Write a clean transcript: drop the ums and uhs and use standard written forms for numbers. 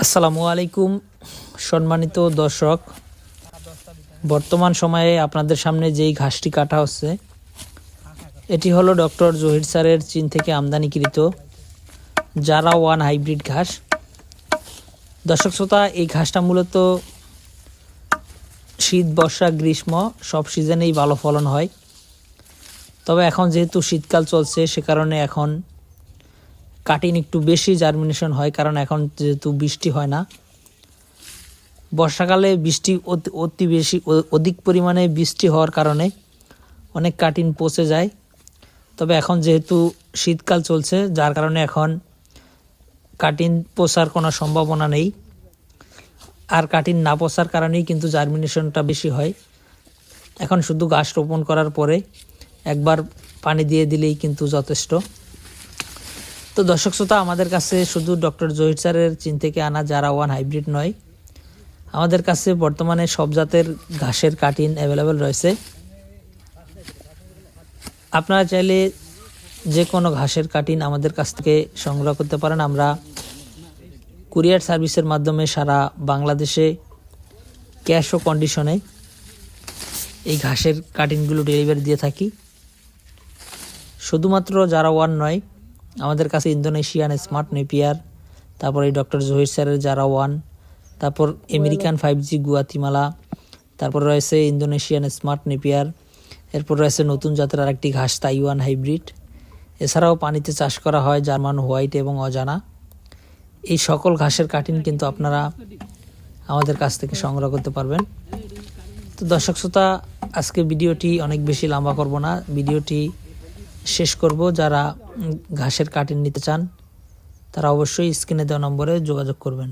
আসসালামু আলাইকুম সম্মানিত দর্শক, বর্তমান সময়ে আপনাদের সামনে যেই ঘাসটি কাটা হচ্ছে এটি হলো ডক্টর জহির স্যারের চীন থেকে আমদানিকৃত জারা ওয়ান হাইব্রিড ঘাস। দর্শক শ্রোতা, এই ঘাসটা মূলত শীত, বর্ষা, গ্রীষ্ম সব সিজনেই ভালো ফলন হয়। তবে এখন যেহেতু শীতকাল চলছে সে কারণে এখন কাটিং একটু বেশি জার্মিনেশন হয়, কারণ এখন যেহেতু বৃষ্টি হয় না। বর্ষাকালে বৃষ্টি অধিক পরিমাণে বৃষ্টি হওয়ার কারণে অনেক কাটিং পচে যায়। তবে এখন যেহেতু শীতকাল চলছে যার কারণে এখন কাটিং পচার কোনো সম্ভাবনা নেই, আর কাটিং না পচার কারণেই কিন্তু জার্মিনেশনটা বেশি হয়। এখন শুধু গাছ রোপণ করার পরে একবার পানি দিয়ে দিলেই কিন্তু যথেষ্ট। তো দর্শক শ্রোতা, আমাদের কাছে শুধু ডক্টর জহির স্যারের চীন থেকে আনা জারা ওয়ান হাইব্রিড নয়, আমাদের কাছে বর্তমানে সব জাতের ঘাসের কাটিং অ্যাভেলেবেল রয়েছে। আপনারা চাইলে যে কোনো ঘাসের কাটিং আমাদের কাছ থেকে সংগ্রহ করতে পারেন। আমরা কুরিয়ার সার্ভিসের মাধ্যমে সারা বাংলাদেশে ক্যাশ ও কন্ডিশনে এই ঘাসের কাটিংগুলো ডেলিভারি দিয়ে থাকি। শুধুমাত্র জারা ওয়ান নয়, আমাদের কাছে ইন্দোনেশিয়ান স্মার্ট নেপিয়ার, তারপর এই ডক্টর জহির স্যারের জারা ওয়ান, তারপর আমেরিকান 5G গুয়াতিমালা, তারপর রয়েছে ইন্দোনেশিয়ান স্মার্ট নেপিয়ার, এরপর রয়েছে নতুন জাতের আরেকটি ঘাস তাইওয়ান হাইব্রিড। এছাড়াও পানিতে চাষ করা হয় জার্মান হোয়াইট এবং অজানা। এই সকল ঘাসের কাটিং কিন্তু আপনারা আমাদের কাছ থেকে সংগ্রহ করতে পারবেন। তো দর্শক শ্রোতা, আজকে ভিডিওটি অনেক বেশি লম্বা করব না, ভিডিওটি শেষ করব। যারা ঘাসের কাটিং নিতে চান তারা অবশ্যই স্ক্রিনে দেওয়া নম্বরে যোগাযোগ করবেন।